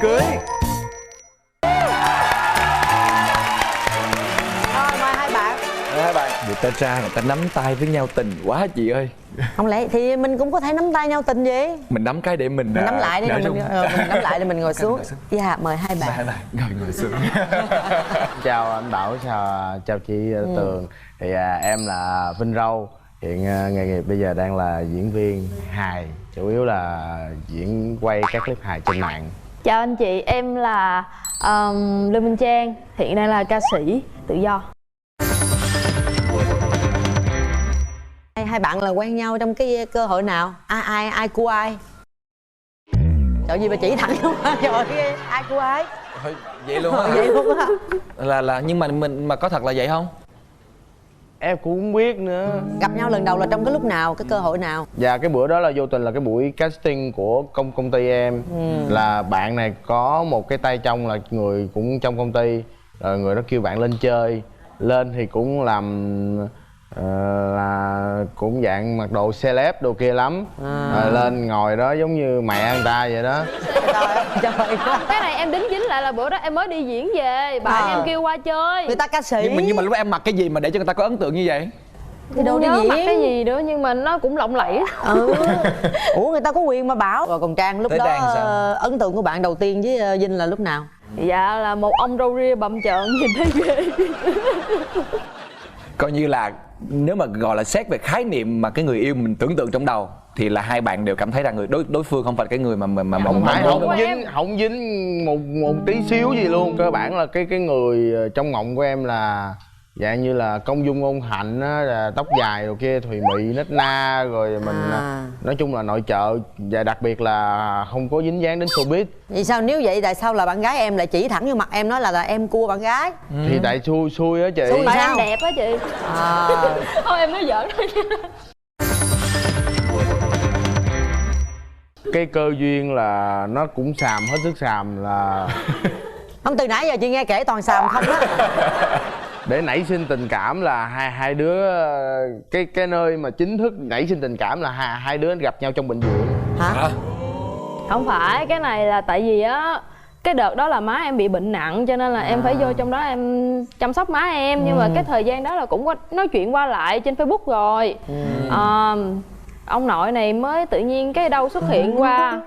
cưới. Thôi mời hai bạn. Hai bạn. Người ta ra người ta nắm tay với nhau tình quá chị ơi. Không lẽ thì mình cũng có thể nắm tay nhau tình vậy? Mình nắm cái để mình nắm lại đi, mình nắm lại để mình ngồi xuống. Dạ mời hai bạn. Ngồi xuống. Chào anh Bảo, chào chị Tường. Thì em là Vinh Râu. Hiện nghề nghiệp bây giờ đang là diễn viên hài, chủ yếu là quay các clip hài trên mạng. Chào anh chị, em là Lê Minh Trang, hiện đang là ca sĩ tự do. Hai bạn là quen nhau trong cái cơ hội nào? Ai cua ai? Trời gì mà chỉ thẳng không? Trời, ai cua ai? Thôi, vậy luôn á. Vậy luôn á. Là nhưng mà mình có thật là vậy không? Em cũng không biết nữa. Gặp nhau lần đầu là trong cái lúc nào, cái cơ hội nào? Dạ cái bữa đó là vô tình là cái buổi casting của công ty em. Là bạn này có một cái tay trong là người cũng trong công ty, rồi người đó kêu bạn lên chơi. Lên thì cũng làm là cũng dạng mặc đồ celeb đồ kia lắm. Lên ngồi đó giống như mẹ người ta vậy đó. Trời ơi. Cái này em đính chính lại là bữa đó em mới đi diễn về, bạn em kêu qua chơi. Người ta ca sĩ. Nhưng mà lúc đó em mặc cái gì mà để cho người ta có ấn tượng như vậy? Thì đâu đi nhớ diễn mặc cái gì nữa nhưng mà nó cũng lộng lẫy. Ủa người ta có quyền mà bảo. Rồi còn Trang lúc Thế đó Trang ấn tượng của bạn đầu tiên với Vinh là lúc nào? Dạ là một ông râu ria bậm trợn nhìn thấy ghê. Coi như là nếu mà gọi là xét về khái niệm mà cái người yêu mình tưởng tượng trong đầu thì là hai bạn đều cảm thấy rằng người đối phương không phải cái người mà Không phải, không dính một tí xíu gì luôn. Cơ bản là cái người trong mộng của em là dạng như là công dung ngôn hạnh á, là tóc dài rồi kia, thùy mị nết na, rồi mình nói chung là nội trợ, và đặc biệt là không có dính dáng đến showbiz. Vậy sao, nếu vậy tại sao là bạn gái em lại chỉ thẳng vô mặt em nói là em cua bạn gái? Thì tại xui á chị. Xui Tại sao? em đẹp á chị. Thôi em nói giỡn thôi nha. Cái cơ duyên là nó cũng xàm hết sức xàm là Không, từ nãy giờ chị nghe kể toàn xàm không á. để nảy sinh tình cảm là hai đứa, cái nơi mà chính thức nảy sinh tình cảm là hai đứa gặp nhau trong bệnh viện. Hả? Không phải, cái này là tại vì á cái đợt đó là má em bị bệnh nặng cho nên là em phải vô trong đó em chăm sóc má em. Nhưng mà cái thời gian đó là cũng có nói chuyện qua lại trên Facebook rồi. Ông nội này mới tự nhiên cái đâu xuất hiện qua.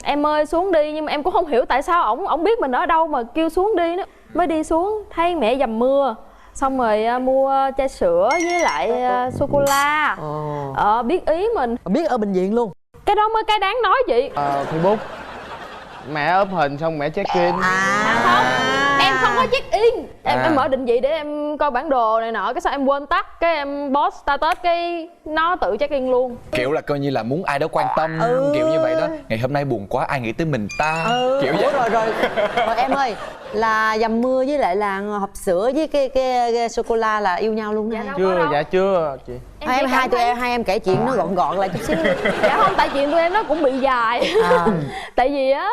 Em ơi xuống đi, nhưng mà em cũng không hiểu tại sao ổng biết mình ở đâu mà kêu xuống đi nữa. Mới đi xuống thấy mẹ dầm mưa, xong rồi mua chai sữa với lại sô cô la. Biết ý mình. Biết ở bệnh viện luôn. Cái đó mới cái đáng nói chị. Facebook mẹ up hình xong mẹ check in. Không, em không có check in. Em mở định vị để em coi bản đồ này nọ, cái sao em quên tắt, cái em post status cái nó tự check in luôn. Kiểu là coi như là muốn ai đó quan tâm, kiểu như vậy đó. Ngày hôm nay buồn quá ai nghĩ tới mình ta, kiểu vậy. Rồi em ơi, là dầm mưa với lại là hộp sữa với cái sô cô la là yêu nhau luôn đó? Dạ chưa chị. Hai em kể chuyện nó gọn gọn lại chút xíu. Dạ không, tại chuyện tụi em nó cũng bị dài. Tại vì á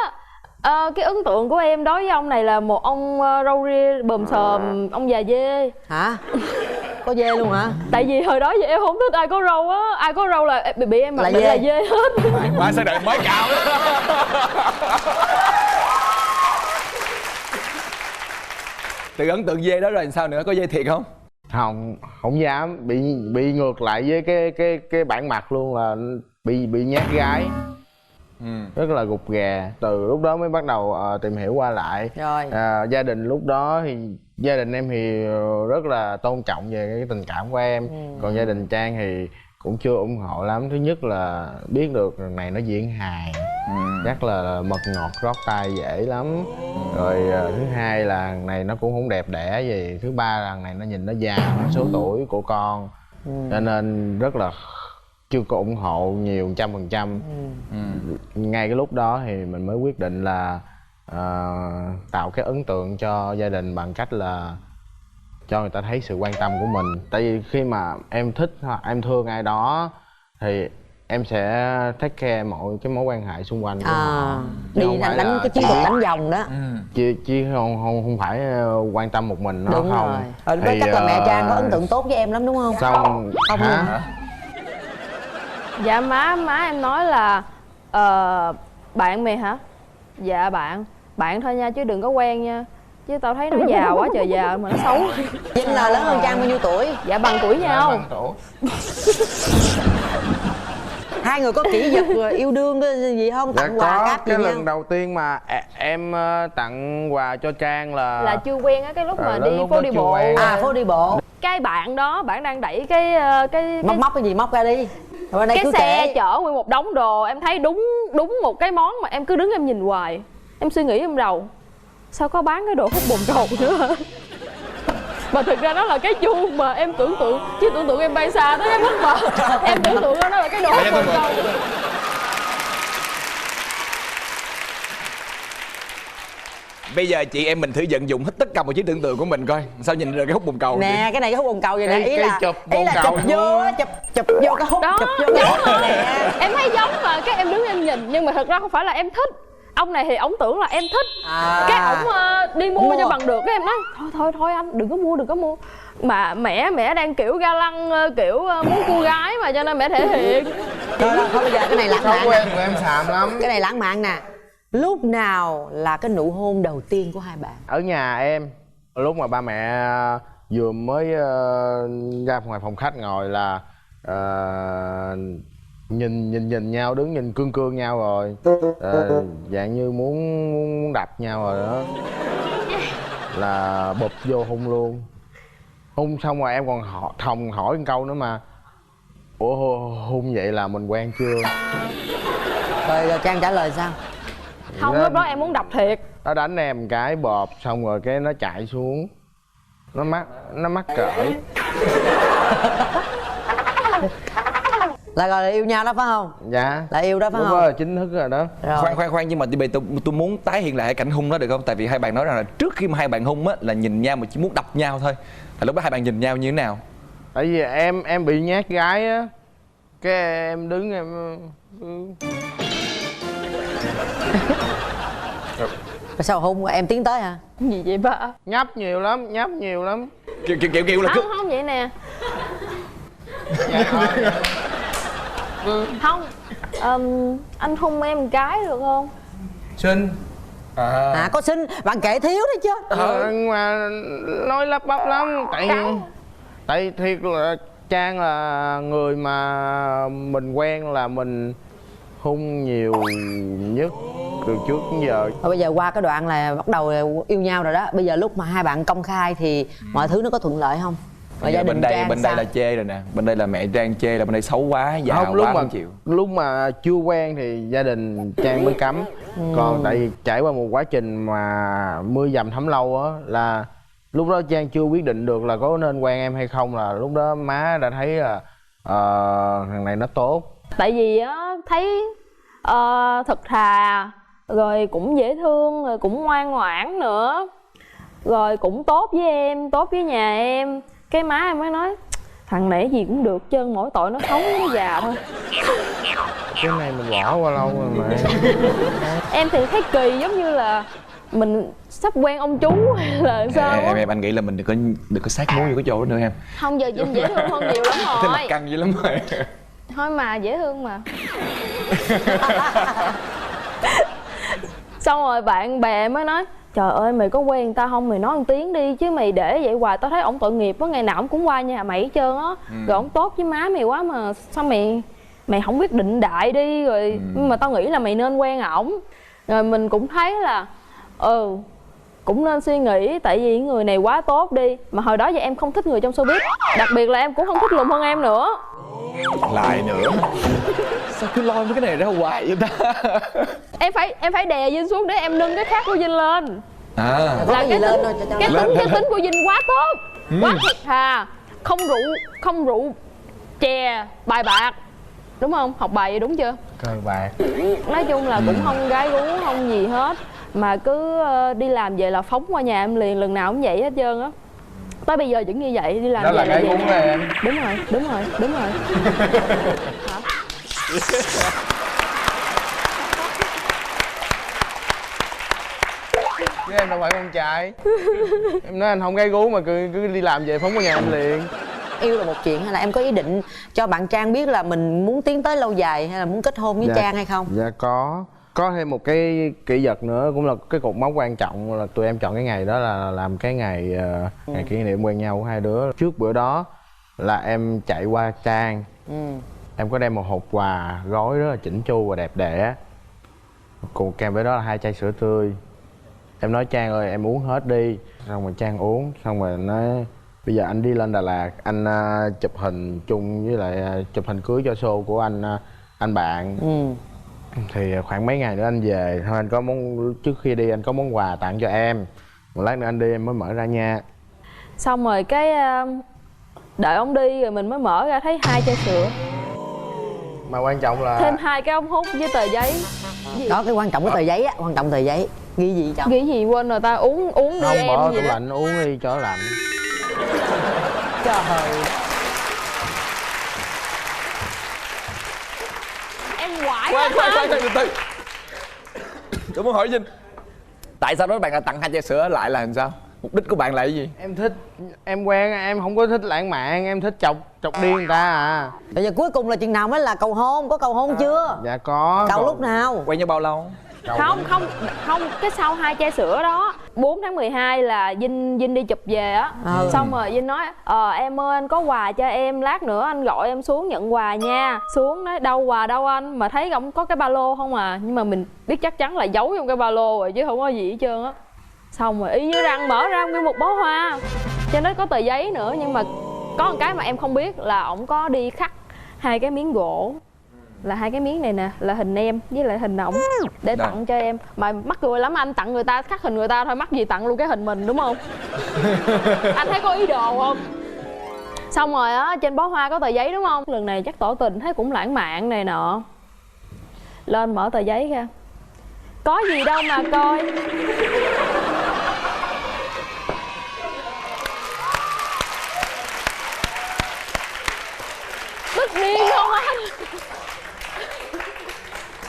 cái ấn tượng của em đối với ông này là một ông râu ria bờm sờm, ông già dê. Hả? Có dê luôn hả? Tại vì hồi đó giờ em không thích ai có râu á, ai có râu là bị em mặc định là dê hết. Ba sẽ đợi mới cạo đó. Từ ấn tượng dê đó rồi sao nữa, có dê thiệt không? Không dám, bị ngược lại với cái bản mặt luôn, là bị nhát gái. Rất là gục ghè. Từ lúc đó mới bắt đầu tìm hiểu qua lại. Rồi gia đình lúc đó thì gia đình em thì rất là tôn trọng về cái tình cảm của em. Còn gia đình Trang thì cũng chưa ủng hộ lắm. Thứ nhất là biết được thằng này nó diễn hài, chắc là mật ngọt rót tai dễ lắm. Rồi thứ hai là thằng này nó cũng không đẹp đẽ gì. Thứ ba là thằng này nó nhìn nó già số tuổi của con, cho nên rất là chưa có ủng hộ nhiều 100%. Ngay cái lúc đó thì mình mới quyết định là tạo cái ấn tượng cho gia đình bằng cách là cho người ta thấy sự quan tâm của mình. Tại vì khi mà em thích hoặc em thương ai đó thì em sẽ take care mọi cái mối quan hệ xung quanh của họ. Đi đánh cái chiến thuật đánh vòng đó. Chứ không phải quan tâm một mình nó. Đúng không rồi. Thì, chắc là mẹ Trang có ấn tượng tốt với em lắm đúng không? Xong không hả? Dạ má em nói là bạn mày hả? Dạ bạn thôi nha chứ đừng có quen nha. Chứ tao thấy nó già quá trời già mà nó xấu. Vinh là lớn hơn Trang bao nhiêu tuổi? Dạ bằng tuổi nhau. Bằng tuổi. Hai người có kỷ vật yêu đương gì không? Dạ Tặng quà có. cáp gì Cái nhau? lần đầu tiên mà em tặng quà cho Trang Là chưa quen á, cái lúc mà đi lúc phố đó đi chưa bộ. quen. À, phố đi bộ. Cái bạn đó, bạn đang đẩy cái Móc cái gì móc ra đi. Rồi đây cái cứ xe kể. chở nguyên một đống đồ. Em thấy đúng một cái món mà em cứ đứng em nhìn hoài. Em suy nghĩ trong đầu, sao có bán cái đồ hút bồn cầu nữa hả? Mà thực ra nó là cái chuông mà em tưởng tượng, chứ tưởng tượng em bay xa tới cái mức mà em tưởng tượng nó là cái đồ hút bồn cầu. Bây giờ chị em mình thử vận dụng hết tất cả mọi trí tưởng tượng của mình coi sao nhìn được cái hút bồn cầu Nè, cái này cái hút bồn cầu vậy nè, ý cái là chụp ý bồn là cầu chụp vô á, chụp vô cái hút, Đó, chụp vô cái hút nè. em thấy giống mà cái em đứng em nhìn, nhưng mà thật ra không phải là em thích. Ông này thì ổng tưởng là em thích. Cái ổng đi mua cho bằng được, cái em nói thôi anh đừng có mua. Mà mẹ đang kiểu ga lăng, kiểu muốn cô gái mà, cho nên mẹ thể hiện. Thôi bây giờ cái này lãng Sao mạn quen nè. tụi em xàm lắm. Cái này lãng mạn nè. Lúc nào là cái nụ hôn đầu tiên của hai bạn? Ở nhà em, lúc mà ba mẹ vừa mới ra ngoài phòng khách ngồi là nhìn nhau, đứng nhìn cương nhau rồi. Dạng như muốn đập nhau rồi đó. Là bụp vô hôn luôn. Hôn xong rồi em còn hỏi một câu nữa mà, ủa hôn vậy là mình quen chưa? Rồi Trang trả lời sao? Không, lúc đó em muốn đập thiệt. Nó đánh em cái bọp xong rồi cái nó chạy xuống. Nó mắc cỡ. Là gọi là yêu nhau đó phải không? Dạ. Là yêu đó phải Lúc không? đó là chính thức rồi đó. Rồi. Khoan nhưng mà bây giờ tôi muốn tái hiện lại cảnh hung đó được không? Tại vì hai bạn nói rằng là trước khi mà hai bạn hung á là nhìn nhau mà chỉ muốn đập nhau thôi. Là lúc đó hai bạn nhìn nhau như thế nào? Tại vì em bị nhát gái á, cái em đứng em Rồi sao hôn em tiến tới hả? Gì vậy ba? nhấp nhiều lắm. Kiểu là cứ Không vậy nè. Không, anh hôn em một cái được không? xin. À có xin, bạn kể thiếu đấy chứ. Nhưng mà nói lắp bắp lắm. Tại thiệt là Trang là người mà mình quen là mình hôn nhiều nhất từ trước đến giờ. Rồi bây giờ qua cái đoạn là bắt đầu yêu nhau rồi đó. Bây giờ lúc mà hai bạn công khai thì mọi thứ nó có thuận lợi không? Rồi gia đình bên đây Trang bên sao? đây là chê rồi nè, bên đây là mẹ Trang chê là bên đây xấu quá, già Không, quá không chịu. lúc mà chưa quen thì gia đình Trang mới cấm. Còn tại vì trải qua một quá trình mà mưa dầm thấm lâu á, là lúc đó Trang chưa quyết định được là có nên quen em hay không, là lúc đó má đã thấy là thằng này nó tốt. Tại vì á thấy thật thà, rồi cũng dễ thương, rồi cũng ngoan ngoãn nữa, rồi cũng tốt với em, tốt với nhà em. Cái má em mới nói thằng này gì cũng được trơn, mỗi tội nó xấu nó già thôi. Cái này mình bỏ qua lâu rồi mà. Em thì thấy kỳ, giống như là mình sắp quen ông chú hay là sao á. Em anh nghĩ là mình đừng có sát muối vô cái chỗ đó nữa em. Không, giờ Vinh dễ thương hơn nhiều lắm Thế mặt rồi. căng dữ lắm rồi. Thôi mà dễ thương mà. Xong rồi bạn bè mới nói trời ơi mày có quen người ta không, mày nói một tiếng đi chứ mày để vậy hoài tao thấy ổng tội nghiệp á, ngày nào ổng cũng qua nhà mày hết trơn á. Rồi ổng tốt với má mày quá mà sao mày không quyết định đại đi rồi. Nhưng mà tao nghĩ là mày nên quen ổng. Rồi mình cũng thấy là cũng nên suy nghĩ, tại vì người này quá tốt đi. Mà hồi đó giờ em không thích người trong showbiz, đặc biệt là em cũng không thích lùn hơn em nữa. Lại nữa. Sao cứ lôi mấy cái này ra hoài vậy ta? Em phải đè Vinh xuống để em nâng cái khác của Vinh lên. À, Có cái gì lên thôi cho Cái tính của Vinh quá tốt, quá thật thà, không rượu chè bài bạc, đúng không? Học bài vậy đúng chưa? Cờ bạc. Nói chung là cũng không gái gú không gì hết, mà cứ đi làm về là phóng qua nhà em liền, lần nào cũng vậy hết trơn á. Tới bây giờ vẫn như vậy, đi làm Đó về là cái vậy. uống đó em. Đúng rồi. Hả? Chứ em đâu phải con trai. Em nói anh không gái gú mà cứ đi làm về phóng qua nhà em liền. Yêu là một chuyện hay là em có ý định cho bạn Trang biết là mình muốn tiến tới lâu dài hay là muốn kết hôn với Trang hay không? Dạ có. có thêm một cái kỷ vật nữa, cũng là cái cột mốc quan trọng, là tụi em chọn cái ngày đó là làm cái ngày ngày kỷ niệm quen nhau của hai đứa. Trước bữa đó là em chạy qua Trang, em có đem một hộp quà gói rất là chỉnh chu và đẹp đẽ, cùng kèm với đó là 2 chai sữa tươi. Em nói Trang ơi em uống hết đi, xong rồi Trang uống, xong rồi nói bây giờ anh đi lên Đà Lạt, anh chụp hình chung với lại chụp hình cưới cho show của anh bạn. Thì khoảng mấy ngày nữa anh về thôi, anh có món, trước khi đi anh có món quà tặng cho em, một lát nữa anh đi em mới mở ra nha. Xong rồi cái đợi ông đi rồi mình mới mở ra thấy 2 chai sữa, Mà quan trọng là thêm 2 cái ống hút với tờ giấy. Đó, cái quan trọng cái tờ giấy á, quan trọng tờ giấy. Ghi gì chồng? Ghi gì quên rồi ta, uống đi không, em bỏ gì tủ đó. lạnh uống đi cho nó lạnh. Trời, Em quải Khoan lắm khoan anh. từ từ. Tôi muốn hỏi Vinh, tại sao đó bạn lại tặng 2 chai sữa lại là làm sao? Mục đích của bạn là cái gì? Em thích, em quen, em không có thích lãng mạn, em thích chọc điên người ta à. bây giờ cuối cùng là chừng nào mới là cầu hôn? Có cầu hôn chưa? Dạ có. Cầu còn- lúc nào? Quen nhau bao lâu? Không, cái sau 2 chai sữa đó 4 tháng 12 là Vinh đi chụp về á. Xong rồi Vinh nói em ơi anh có quà cho em, lát nữa anh gọi em xuống nhận quà nha. Xuống nói đâu quà đâu anh, mà thấy ông có cái ba lô không à, nhưng mà mình biết chắc chắn là giấu trong cái ba lô rồi chứ không có gì hết trơn á. Xong rồi y như rằng mở ra nguyên một bó hoa, trên đó có tờ giấy nữa, nhưng mà có một cái mà em không biết là ổng có đi khắc 2 cái miếng gỗ, là 2 cái miếng này nè là hình em với lại hình ổng để Đâu? tặng cho em. Mà mắc cười lắm, anh tặng người ta khắc hình người ta thôi, mắc gì tặng luôn cái hình mình đúng không? Anh thấy có ý đồ không? Xong rồi á, trên bó hoa có tờ giấy đúng không, lần này chắc tỏ tình thấy cũng lãng mạn này nọ, lên mở tờ giấy ra, có gì đâu mà coi. Tức điên không anh?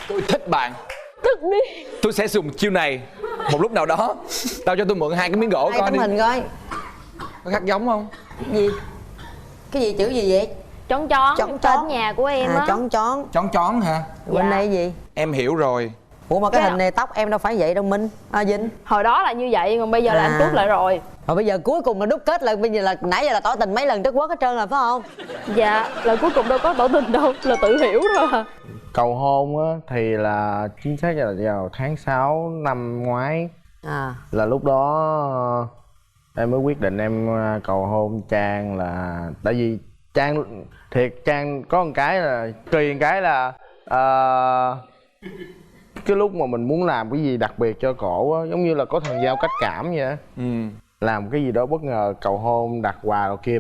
Tôi thích bạn, Tức điên. tôi sẽ dùng chiêu này một lúc nào đó. Tao cho tôi mượn 2 cái miếng gỗ Hai coi tấm đi. hình coi. Có khắc giống không? Gì? Cái gì, chữ gì vậy? Chón Chón tên nhà của em á. Chón chón. Chón chón hả? Bên Dạ. đây gì? Em hiểu rồi. Ủa mà cái Cái hình này tóc em đâu phải vậy đâu Minh. Vinh. Hồi đó là như vậy, còn bây giờ là anh tuốt lại rồi. Rồi bây giờ cuối cùng là đúc kết là bây giờ là nãy giờ là tỏ tình mấy lần trước quốc hết trơn rồi phải không? Dạ, là cuối cùng đâu có tỏ tình đâu, là tự hiểu thôi à. Cầu hôn á thì là chính xác là vào tháng 6 năm ngoái, là lúc đó em mới quyết định em cầu hôn Trang. Là tại vì Trang thiệt, Trang có một cái là kỳ, một cái là cái lúc mà mình muốn làm cái gì đặc biệt cho cổ á, giống như là có thần giao cách cảm vậy á. Làm cái gì đó bất ngờ, cầu hôn, đặt quà rồi kia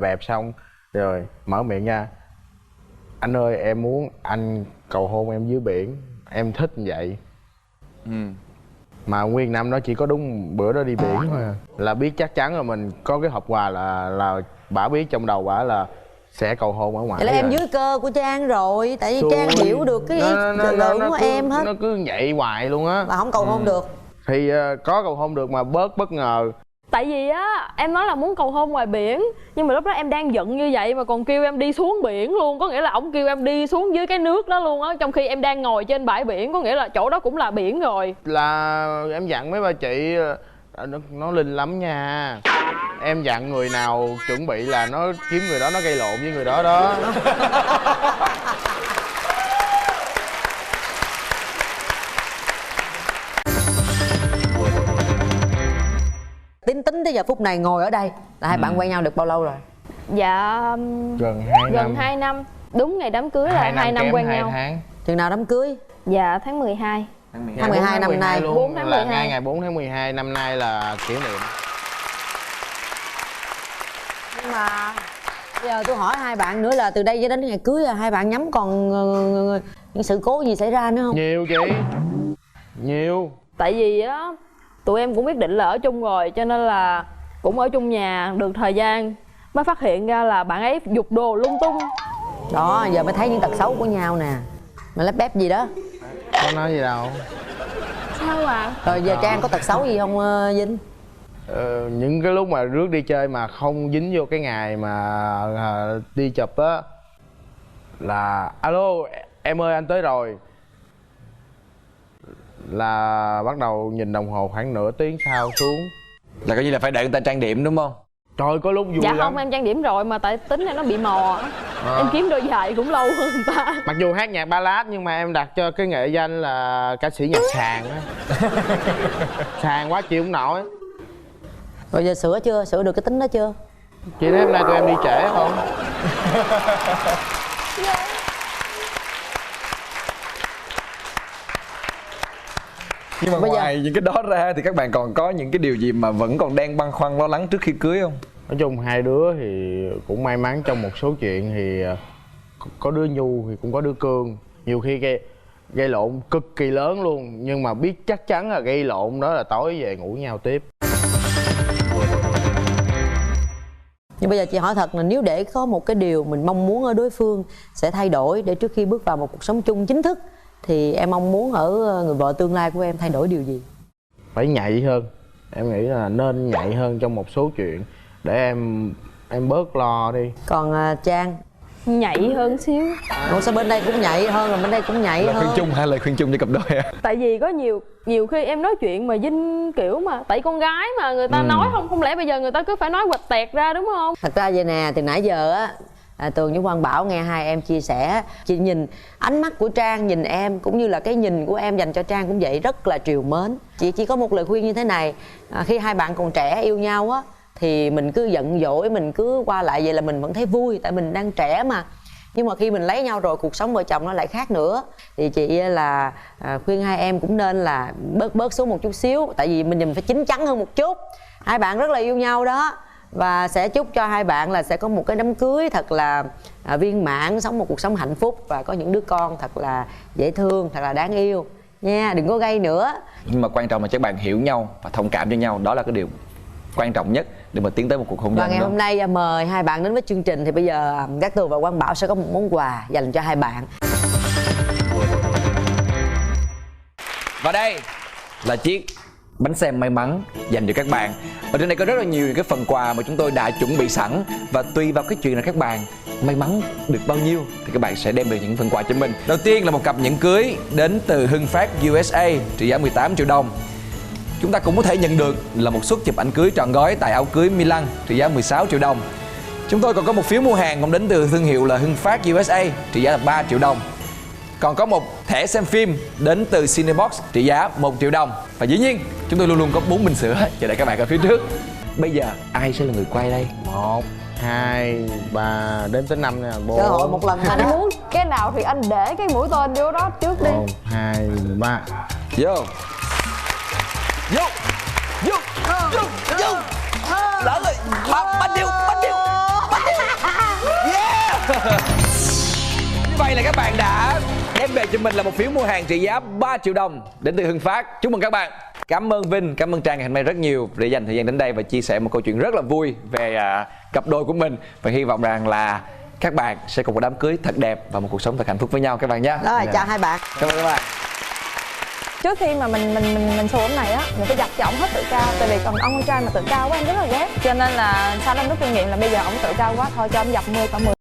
bẹp xong rồi mở miệng nha, anh ơi em muốn anh cầu hôn em dưới biển, em thích như vậy. Mà nguyên năm đó chỉ có đúng bữa đó đi biển thôi à. Là biết chắc chắn là mình có cái hộp quà, là bả biết trong đầu bả là sẽ cầu hôn ở ngoài. Vậy là em rồi. dưới cơ của Trang rồi. Tại vì Xui. Trang hiểu được cái lượng của em hết. Nó cứ vậy hoài luôn á. Mà không cầu hôn được. Thì có cầu hôn được mà bớt bất ngờ. Tại vì á, em nói là muốn cầu hôn ngoài biển, nhưng mà lúc đó em đang giận như vậy mà còn kêu em đi xuống biển luôn. Có nghĩa là ổng kêu em đi xuống dưới cái nước đó luôn á, trong khi em đang ngồi trên bãi biển, có nghĩa là chỗ đó cũng là biển rồi. Là em dặn mấy bà chị nó linh lắm nha. Em dặn người nào chuẩn bị là nó kiếm người đó, nó gây lộn với người đó đó. Tính tới giờ phút này ngồi ở đây là hai bạn quen nhau được bao lâu rồi? Dạ Gần 2 năm. gần 2 năm. Đúng ngày đám cưới là 2 năm kém quen 2 nhau. tháng. Chừng nào đám cưới? Dạ tháng 12. Tháng 12 năm nay. luôn. 4 tháng Là 12. ngày 4 tháng 12 năm nay là kỷ niệm. Nhưng mà giờ tôi hỏi hai bạn nữa là từ đây cho đến ngày cưới là hai bạn nhắm còn những sự cố gì xảy ra nữa không? Nhiều chị. Nhiều. Tại vì á, tụi em cũng quyết định là ở chung rồi, cho nên là cũng ở chung nhà được thời gian mới phát hiện ra là bạn ấy giục đồ lung tung. Đó, giờ mới thấy những tật xấu của nhau nè. Mà lép bép gì đó. Có nói gì đâu. Sao ạ? Rồi giờ Trang có tật xấu gì không Vinh? Những cái lúc mà rước đi chơi mà không dính vô cái ngày mà đi chụp á, là alo em ơi anh tới rồi. là bắt đầu nhìn đồng hồ khoảng nửa tiếng sau xuống. Là coi như là phải đợi người ta trang điểm đúng không? Trời ơi, có lúc vui Dạ lắm. không, em trang điểm rồi mà tại tính em nó bị mò á. Em kiếm đôi giày cũng lâu hơn người ta. Mặc dù hát nhạc ballad nhưng mà em đặt cho cái nghệ danh là ca sĩ nhạc sàn á. Sàn quá chịu không nổi. Rồi giờ sửa chưa? Sửa được cái tính đó chưa? Chị nói hôm nay tụi em đi trễ không? Nhưng mà Bây giờ- ngoài những cái đó ra thì các bạn còn có những cái điều gì mà vẫn còn đang băn khoăn lo lắng trước khi cưới không? Nói chung hai đứa thì cũng may mắn trong một số chuyện thì có đứa nhu thì cũng có đứa cương. Nhiều khi gây lộn cực kỳ lớn luôn, nhưng mà biết chắc chắn là gây lộn đó là tối về ngủ nhau tiếp. Nhưng bây giờ chị hỏi thật là nếu để có một cái điều mình mong muốn ở đối phương sẽ thay đổi để trước khi bước vào một cuộc sống chung chính thức, thì em mong muốn ở người vợ tương lai của em thay đổi điều gì? Phải nhạy hơn. Em nghĩ là nên nhạy hơn trong một số chuyện để em bớt lo đi. Còn Trang? Nhạy hơn xíu. Ủa sao bên đây cũng nhạy hơn rồi bên đây cũng nhạy Lời hơn? khuyên chung, hai lời khuyên chung cho cặp đôi à? Tại vì có nhiều khi em nói chuyện mà Vinh kiểu mà tại con gái mà người ta nói không lẽ bây giờ người ta cứ phải nói quạch tẹt ra đúng không? Thật ra vậy nè, từ nãy giờ á Tường với Quang Bảo nghe hai em chia sẻ, chị nhìn ánh mắt của Trang nhìn em cũng như là cái nhìn của em dành cho Trang cũng vậy, rất là trìu mến. Chị chỉ có một lời khuyên như thế này, khi hai bạn còn trẻ yêu nhau á thì mình cứ giận dỗi, mình cứ qua lại vậy là mình vẫn thấy vui, tại mình đang trẻ mà. Nhưng mà khi mình lấy nhau rồi cuộc sống vợ chồng nó lại khác nữa. Thì chị là khuyên hai em cũng nên là bớt xuống một chút xíu, tại vì mình phải chín chắn hơn một chút. Hai bạn rất là yêu nhau đó, và sẽ chúc cho hai bạn là sẽ có một cái đám cưới thật là viên mãn, sống một cuộc sống hạnh phúc và có những đứa con thật là dễ thương, thật là đáng yêu nha, đừng có gây nữa. Nhưng mà quan trọng là các bạn hiểu nhau và thông cảm cho nhau, đó là cái điều quan trọng nhất để mà tiến tới một cuộc hôn nhân. Và ngày đó. hôm nay mời hai bạn đến với chương trình, thì bây giờ Cát Tường và Quang Bảo sẽ có một món quà dành cho hai bạn. Và đây là chiếc bánh xe may mắn dành cho các bạn. Ở trên đây có rất là nhiều những cái phần quà mà chúng tôi đã chuẩn bị sẵn, và tùy vào cái chuyện là các bạn may mắn được bao nhiêu thì các bạn sẽ đem được những phần quà cho mình. Đầu tiên là một cặp nhẫn cưới đến từ Hưng Phát USA trị giá 18 triệu đồng. Chúng ta cũng có thể nhận được là một suất chụp ảnh cưới trọn gói tại áo cưới Milan trị giá 16 triệu đồng. Chúng tôi còn có một phiếu mua hàng cũng đến từ thương hiệu là Hưng Phát USA trị giá là 3 triệu đồng. Còn có một thẻ xem phim đến từ Cinebox trị giá 1 triệu đồng. Và dĩ nhiên chúng tôi luôn luôn có 4 bình sữa chờ đợi các bạn ở phía trước. Bây giờ ai sẽ là người quay đây? 1, 2, 3, đến tới 5 nha. Cơ hội một lần thôi Anh đó. muốn cái nào thì anh để cái mũi tên vô đó trước đi. 1, 2, 3. Vô. Vô. Vô. Vô. Vô. Lỡ rồi. Bánh điêu. Yeah. Như vậy là các bạn đã đem về cho mình là một phiếu mua hàng trị giá 3 triệu đồng đến từ Hưng Phát. Chúc mừng các bạn. Cảm ơn Vinh, cảm ơn Trang ngày hôm nay rất nhiều để dành thời gian đến đây và chia sẻ một câu chuyện rất là vui về cặp đôi của mình. Và hy vọng rằng là các bạn sẽ có một đám cưới thật đẹp và một cuộc sống thật hạnh phúc với nhau các bạn nhé. Rồi, chào hai bạn. Cảm ơn các bạn. Trước khi mà mình xô ống này á, mình phải giặt cho ổng hết tự cao. Tại vì còn ông con trai mà tự cao quá em rất là ghét. Cho nên là sau em rút kinh nghiệm là bây giờ ổng tự cao quá thôi cho ổng giặt 10 cả 10.